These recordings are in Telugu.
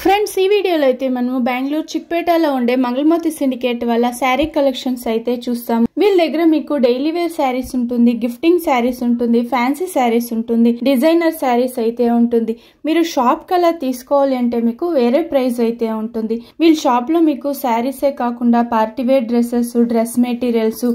ఫ్రెండ్స్ ఈ వీడియోలో అయితే మనము బెంగళూరు చిక్పేటలో ఉండే మంగళమూర్తి సిండికేట్ వల్ల శారీ కలెక్షన్స్ అయితే చూస్తాం. వీళ్ళ దగ్గర మీకు డైలీ వేర్ శారీస్ ఉంటుంది, గిఫ్టింగ్ శారీస్ ఉంటుంది, ఫ్యాన్సీ శారీస్ ఉంటుంది, డిజైనర్ శారీస్ అయితే ఉంటుంది. మీరు షాప్ కలా తీసుకోవాలి అంటే మీకు వేరే ప్రైస్ అయితే ఉంటుంది. వీళ్ళ షాప్ లో మీకు శారీసే కాకుండా పార్టీవేర్ డ్రెస్సెస్, డ్రెస్ మెటీరియల్స్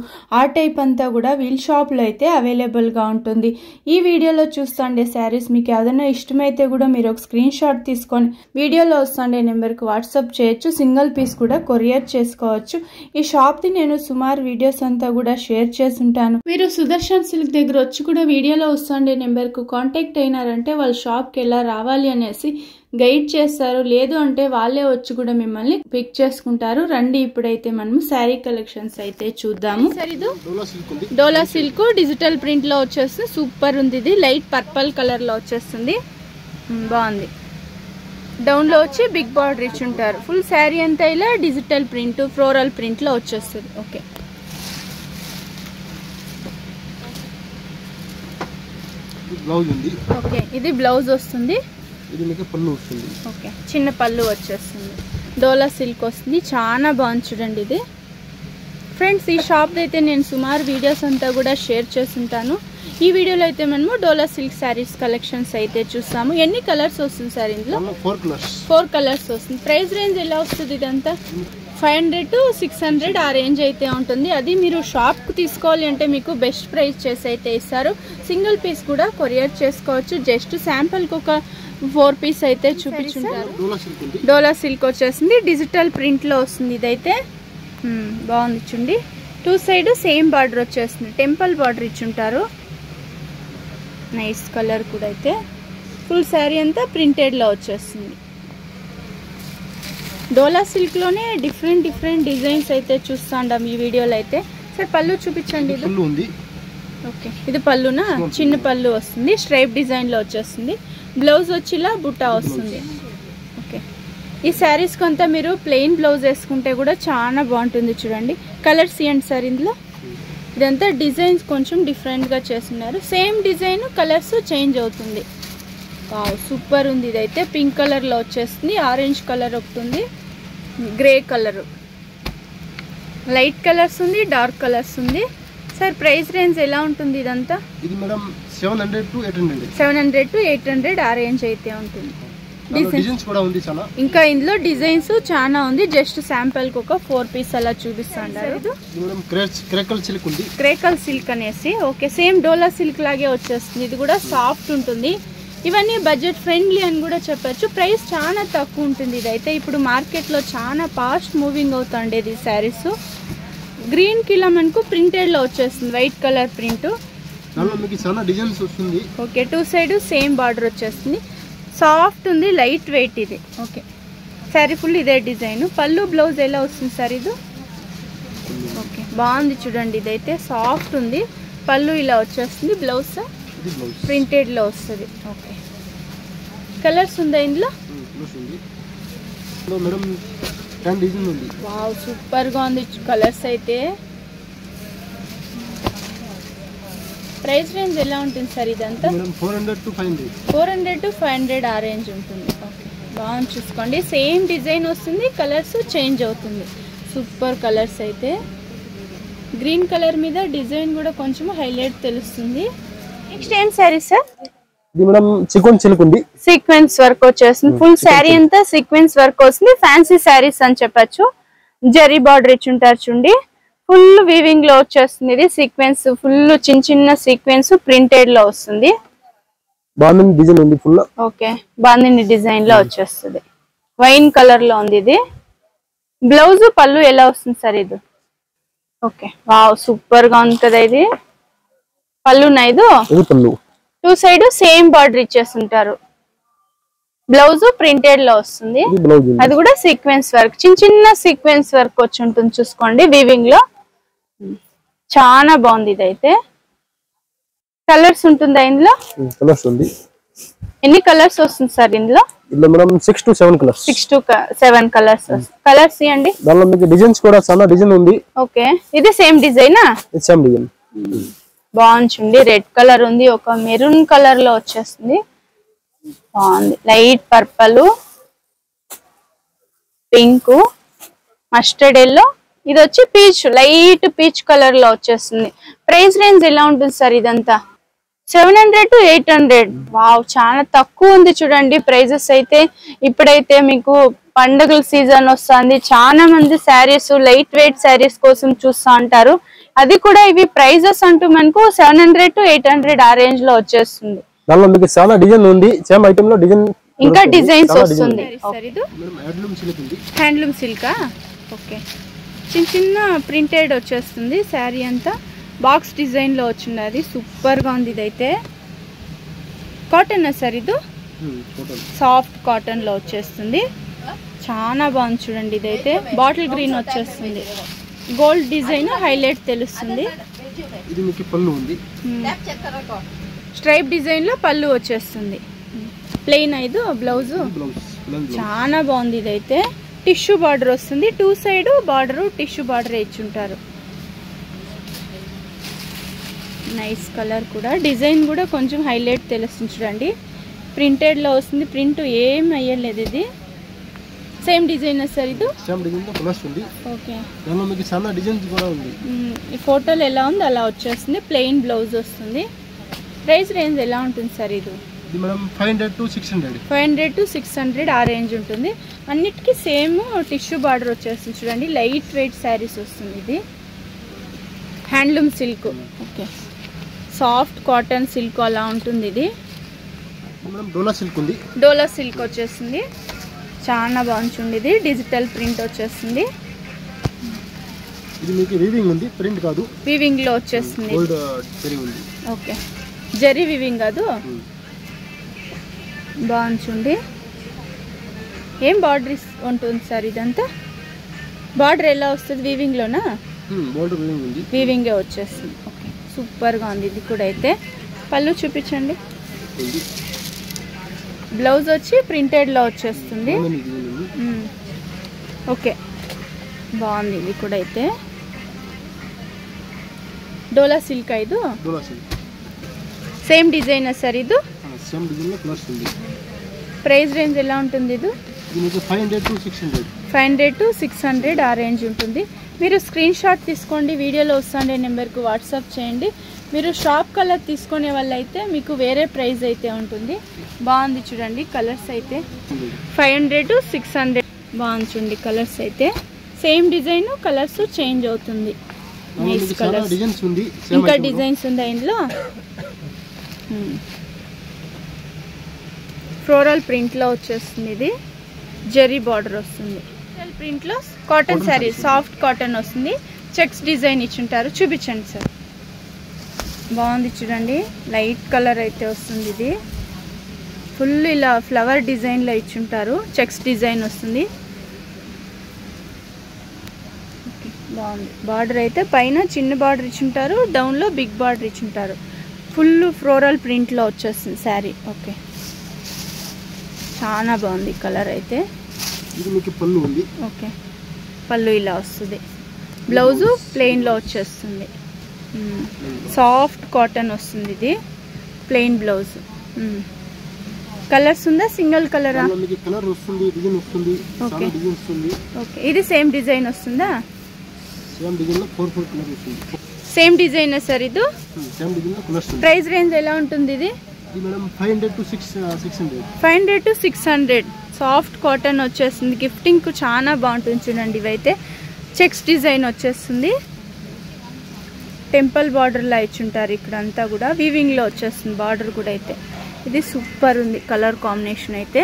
ఆ టైప్ అంతా కూడా వీళ్ళ షాప్ లో అయితే అవైలబుల్ గా ఉంటుంది. ఈ వీడియోలో చూస్తుండే శారీస్ మీకు ఏదైనా ఇష్టమైతే కూడా మీరు ఒక స్క్రీన్ షాట్ తీసుకొని వీడియోలో వస్తుండే నెంబర్ కి వాట్సాప్ చేయొచ్చు. సింగిల్ పీస్ కూడా కొరియర్ చేసుకోవచ్చు. ఈ షాప్ ది నేను సుమారు వీడియోస్ అంతా కూడా షేర్ చేసుంటాను. మీరు సుదర్శన్ సిల్క్ దగ్గర వచ్చి కూడా వీడియోలో వస్తుండే నెంబర్ కు కాంటాక్ట్ అయినారంటే వాళ్ళ షాప్ కి ఎలా రావాలి అనేసి గైడ్ చేస్తారు. లేదు అంటే వాళ్ళే వచ్చి కూడా మిమ్మల్ని పిక్ చేసుకుంటారు. రండి ఇప్పుడైతే మనము శారీ కలెక్షన్స్ అయితే చూద్దాము. సరే, ఇది డోలా సిల్క్ డిజిటల్ ప్రింట్ లో వచ్చేస్తుంది. సూపర్ ఉంది. ఇది లైట్ పర్పల్ కలర్ లో వచ్చేస్తుంది. బాగుంది. డౌన్ లో వచ్చి బిగ్ బార్డర్ ఇచ్చి ఉంటారు. ఫుల్ శారీ అంతా ఇలా డిజిటల్ ప్రింట్, ఫ్లోరల్ ప్రింట్ లో వచ్చేస్తుంది. ఓకే, ఓకే, ఇది బ్లౌజ్ వస్తుంది. ఓకే, చిన్న పళ్ళు వచ్చేస్తుంది. డోలా సిల్క్ వస్తుంది. చాలా బాగుంది చూడండి ఇది. ఫ్రెండ్స్ ఈ షాప్ అయితే నేను సుమారు వీడియోస్ అంతా కూడా షేర్ చేస్తుంటాను. ఈ వీడియోలో అయితే మనము డోలా సిల్క్ శారీస్ కలెక్షన్స్ అయితే చూస్తాము. ఎన్ని కలర్స్ వస్తుంది సార్ ఇందులో? 4 కలర్స్ వస్తుంది. ప్రైస్ రేంజ్ ఎలా వస్తుంది? ఇదంతా 500 to 600 ఆ రేంజ్ అయితే ఉంటుంది. అది మీరు షాప్ కు తీసుకోవాలి అంటే మీకు బెస్ట్ ప్రైస్ చేసి అయితే ఇస్తారు. సింగిల్ పీస్ కూడా కొరియర్ చేసుకోవచ్చు. జస్ట్ శాంపుల్ కు ఒక 4 పీస్ అయితే చూపించుంటారు. డోలా సిల్క్ వచ్చేసింది. డిజిటల్ ప్రింట్ లో వస్తుంది. ఇదైతే బాగుంది చూడండి. 2 సైడ్ సేమ్ బార్డర్ వచ్చేస్తుంది. టెంపుల్ బార్డర్ ఇచ్చుంటారు. నైస్ కలర్ కూడా. అయితే ఫుల్ శారీ అంతా ప్రింటెడ్ లో వచ్చేస్తుంది. డోలా సిల్క్ లోనే డిఫరెంట్ డిజైన్స్ అయితే చూస్తాండాం ఈ వీడియోలో అయితే. సార్ పళ్ళు చూపించండి. ఇది ఓకే, ఇది పళ్ళునా? చిన్న పళ్ళు వస్తుంది. స్ట్రైప్ డిజైన్ లో వచ్చేస్తుంది. బ్లౌజ్ వచ్చిలా బుట్టా వస్తుంది. ఓకే, ఈ శారీస్ కొంత మీరు ప్లెయిన్ బ్లౌజ్ వేసుకుంటే కూడా చాలా బాగుంటుంది. చూడండి కలర్స్ ఏంటి సార్ ఇందులో? ఇదంతా డిజైన్స్ కొంచెం డిఫరెంట్ గా చేస్తున్నారు. సేమ్ డిజైన్ కలర్స్ చేంజ్ అవుతుంది. సూపర్ ఉంది. ఇదైతే పింక్ కలర్ లో వచ్చేస్తుంది. ఆరెంజ్ కలర్ ఒకటి ఉంది, గ్రే కలర్, లైట్ కలర్స్ ఉంది, డార్క్ కలర్స్ ఉంది. సార్ ప్రైస్ రేంజ్ ఎలా ఉంటుంది ఇదంతా? ఇది మేడం 700 to 800. 700 to 800 ఆ రేంజ్ అయితే ఉంటుంది. డిజైన్స్ కూడా ఉంది చాలా. ఇంకా ఇందులో డిజైన్స్ చాలా ఉంది. జస్ట్ శాంపుల్ కు ఒక 4 పీస్ అలా చూపిస్తాండారు. క్రేకల్ సిల్క్ ఉంది. క్రేకల్ సిల్క్ అనేసి. ఓకే, సేమ్ డోలా సిల్క్ లాగే వచ్చేస్తుంది. ఇది కూడా సాఫ్ట్ ఉంటుంది. ఇవన్నీ బడ్జెట్ ఫ్రెండ్లీ అని కూడా చెప్పచ్చు. ప్రైస్ చాలా తక్కువ ఉంటుంది. ఇదైతే ఇప్పుడు మార్కెట్ లో చాలా ఫాస్ట్ మూవింగ్ అవుతుండేది శారీస్. గ్రీన్ కిలా మనకు ప్రింటెడ్ లో వచ్చేస్తుంది. White colour print. Okay, 2 side same border వచ్చేస్తుంది. సాఫ్ట్ ఉంది, లైట్ వెయిట్ ఇది. ఓకే, శారీ ఫుల్ ఇదే డిజైన్. పళ్ళు బ్లౌజ్ ఎలా వస్తుంది సార్ ఇది? ఓకే, బాగుంది చూడండి. ఇదైతే సాఫ్ట్ ఉంది. పళ్ళు ఇలా వచ్చేస్తుంది. బ్లౌజ్ ప్రింటెడ్ లో వస్తుంది. ఓకే, కలర్స్ ఉందా ఇందులో? వావ్, సూపర్ గా ఉంది కలర్స్ అయితే. ప్రైస్ రేంజ్ ఎలా ఉంటుంది సార్ ఇదంతా? 400 to 500. 400 to 500 ఆ రేంజ్ ఉంటుంది. ఓకే, బాగుంది చూసుకోండి. సేమ్ డిజైన్ వస్తుంది, కలర్స్ చేంజ్ అవుతుంది. సూపర్ కలర్స్ అయితే. గ్రీన్ కలర్ మీద డిజైన్ కూడా కొంచెం హైలైట్ తెలుస్తుంది. నెక్స్ట్ ఏం సారీ సార్? ఇది మేడం చికోన్ సిల్క్ ఉంది. సీక్వెన్స్ వర్క్ వచ్చేస్తుంది. ఫుల్ శారీ అంతా సీక్వెన్స్ వర్క్ వస్తుంది. ఫ్యాన్సీ శారీస్ అని చెప్పచ్చు. జరీ బార్డర్ ఇచ్చుంటారు చూడండి. ఫుల్ వీవింగ్ లో వచ్చేస్తుంది. ఇది సీక్వెన్స్ ఫుల్ చిన్న సీక్వెన్స్ ప్రింటెడ్ లో వస్తుంది. బాందిని డిజైన్ ఉంది ఫుల్. ఓకే, బాందిని డిజైన్ లో వచ్చేస్తుంది. వైన్ కలర్ లో ఉంది ఇది. బ్లౌజ్ పళ్ళు ఎలా వస్తుంది సార్ ఇది? ఓకే, వావ్, సూపర్ గా ఉంది కదా ఇది. పళ్ళు నైదు 2 సైడ్ సేమ్ బార్డర్ ఇచ్చేస్తుంటారు. బ్లౌజ్ ప్రింటెడ్ లో వస్తుంది. అది కూడా సీక్వెన్స్ వర్క్, చిన్న సీక్వెన్స్ వర్క్ వచ్చి ఉంటుంది చూసుకోండి వీవింగ్ లో. చాలా బాగుంది. ఇదైతే కలర్స్ ఉంటుందా ఇందులో? కలర్స్ ఉంది. ఎన్ని కలర్స్ వస్తుంది సార్ ఇందులో? ఇందులో మనం 6 to 7 colours. 6 to 7 colours. Colours ఇవ్వండి. దానిలో మీకు డిజైన్స్ కూడా చాలా డిజైన్ ఉంది. ఓకే, ఇది సేమ్ డిజైనా? Same design. బాగుంది. రెడ్ కలర్ ఉంది, ఒక మెరూన్ కలర్ లో వచ్చేస్తుంది. బాగుంది. Light purple, pink, mustard yellow, ఇది వచ్చి పీచ్, లైట్ పీచ్ కలర్ లో వచ్చేస్తుంది. ప్రైస్ రేంజ్ ఎలా ఉంటుంది సార్ ఇదంతా? 700 to 800. వావ్, చాలా తక్కువ ఉంది చూడండి ప్రైజెస్ అయితే. ఇప్పుడైతే మీకు పండుగల సీజన్ వస్తుంది, చాలా మంది శారీస్, లైట్ వెయిట్ శారీస్ కోసం చూస్తా ఉంటారు. అది కూడా ఇవి ప్రైజెస్ అంటూ మనకు 700 to 800 ఆ రేంజ్ లో వచ్చేస్తుంది. దానిలో మీకు చాలా డిజైన్ ఉంది, సేమ్ ఐటమ్ లో డిజైన్ ఇంకా డిజైన్స్ వస్తుంది. హ్యాండ్లూమ్ సిల్కా, ఓకే. చిన్న చిన్న ప్రింటెడ్ వచ్చేస్తుంది శారీ అంతా, బాక్స్ డిజైన్ లో వచ్చింది. సూపర్ గా ఉంది. ఇదైతే కాటన్ సార్, ఇది సాఫ్ట్ కాటన్ లో వచ్చేస్తుంది, చాలా బాగుంది చూడండి. ఇదైతే బాటిల్ గ్రీన్ వచ్చేస్తుంది, గోల్డ్ డిజైన్ హైలైట్ తెలుస్తుంది. ఇది మీకు పళ్ళు ఉంది, స్ట్రైప్ డిజైన్ లో పళ్ళు వచ్చేస్తుంది. ప్లెయిన్ ఐదు బ్లౌజ్, చాలా బాగుంది. ఇదైతే టిష్యూ బార్డర్ వస్తుంది, 2 సైడ్ బార్డర్ టిష్యూ బార్డర్ ఇచ్చుంటారు. నైస్ కలర్ కూడా, డిజైన్ కూడా కొంచెం హైలైట్ తెలుస్తుంది చూడండి. ప్రింటెడ్ లో వస్తుంది, ప్రింట్ ఏం అయ్యలేదు. ఇది సేమ్ డిజైన్ సార్, ఇది సేమ్ డిజైన్ లో ప్లస్ ఉంది. ఓకే, దానిలో మీకు చాలా డిజైన్స్ కూడా ఉంది. ఈ ఫోటోలో ఎలా ఉంది అలా వచ్చేస్తుంది. ప్లెయిన్ బ్లౌజ్ వస్తుంది. ప్రైస్ రేంజ్ ఎలా ఉంటుంది సార్? ఇది మేడం 500 to 600. 500 to 600 ఆ రేంజ్ ఉంటుంది. అన్నిటికీ సేమ్ టిష్యూ బార్డర్ వచ్చేస్తుంది చూడండి. లైట్ వెయిట్ శారీస్ వస్తుంది. ఇది handloom silk, okay. Soft cotton silk అలా ఉంటుంది. ఇది డోలా సిల్క్ ఉంది, డోలా సిల్క్ వచ్చేస్తుంది, చాలా బాగుంటుంది. ఇది డిజిటల్ ప్రింట్ వచ్చేస్తుంది. ఇది మీకు వీవింగ్ ఉంది, ప్రింట్ కాదు, వీవింగ్ లో వచ్చేస్తుంది. గోల్డ్ జరీ ఉంది, ఓకే. జరీ వీవింగ్ కాదు, బాగుంది. ఏం బార్డర్ ఉంటుంది సార్ ఇదంతా? బార్డర్ ఎలా వస్తుంది? వీవింగ్ లోనా? బార్డర్ వీవింగ్ ఉంది, వీవింగే వచ్చేస్తుంది. ఓకే, సూపర్ గా ఉంది. ఇది కూడా అయితే పళ్ళు చూపించండి. బ్లౌజ్ వచ్చి ప్రింటెడ్ లో వచ్చేస్తుంది. ఓకే, బాగుంది. ఇది కూడా అయితే డోలా సిల్క్, ఐదు సేమ్ డిజైన్ సార్. ఇది సేమ్ డిజైన్ లో ప్లస్ ఉంది. ప్రైస్ రేంజ్ ఎలా ఉంటుంది? ఇది 500 to 600. 500 to 600 ఆ రేంజ్ ఉంటుంది. మీరు స్క్రీన్ షాట్ తీసుకోండి, వీడియోలో వస్తుండే నెంబర్కు వాట్సాప్ చేయండి. మీరు షాప్ కలర్ తీసుకునే వాళ్ళైతే మీకు వేరే ప్రైస్ అయితే ఉంటుంది. బాగుంది చూడండి కలర్స్ అయితే. 500 to 600 బాగుంది చూడండి కలర్స్ అయితే. సేమ్ డిజైన్, కలర్స్ చేంజ్ అవుతుంది. నైస్ కలర్స్, ఇంకా డిజైన్స్ ఉంది ఇందులో. ఫ్లోరల్ ప్రింట్ లో వచ్చేస్తుంది. ఇది జెరీ బార్డర్ వస్తుంది. ప్రింట్ లో కాటన్ శారీ, సాఫ్ట్ కాటన్ వస్తుంది. చెక్స్ డిజైన్ ఇచ్చుంటారు, చూపించండి సార్. బాగుంది చూడండి, లైట్ కలర్ అయితే వస్తుంది. ఇది ఫుల్ ఇలా ఫ్లవర్ డిజైన్ లో ఇచ్చుంటారు, చెక్స్ డిజైన్ వస్తుంది. బాగుంది. బార్డర్ అయితే పైన చిన్న బార్డర్ ఇచ్చుంటారు, డౌన్ లో బిగ్ బార్డర్ ఇచ్చుంటారు. ఫుల్ ఫ్లోరల్ ప్రింట్ లో వచ్చేస్తుంది శారీ. ఓకే, చాలా బాగుంది కలర్ అయితే. ఇది మీకు పళ్ళు ఉంది, ఓకే. పళ్ళు ఇలా వస్తుంది. బ్లౌజు ప్లెయిన్ లో వచ్చేస్తుంది. సాఫ్ట్ కాటన్ వస్తుంది. ఇది ప్లెయిన్ బ్లౌజ్. కలర్స్ ఉందా? సింగిల్ కలరా? Okay, okay. ఇది సేమ్ డిజైన్ వస్తుందా? Same design sir. ఇది ప్రైస్ రేంజ్ ఎలా ఉంటుంది? ఇది 500 to 600. సాఫ్ట్ కాటన్ వచ్చేస్తుంది. గిఫ్టింగ్ కు చాలా బాగుంటుంది చూడండి. ఇవైతే చెక్స్ డిజైన్ వచ్చేస్తుంది. టెంపుల్ బార్డర్ లా ఇచ్చుంటారు. ఇక్కడ అంతా కూడా వీవింగ్ లో వచ్చేస్తుంది బార్డర్ కూడా అయితే. ఇది సూపర్ ఉంది కలర్ కాంబినేషన్ అయితే.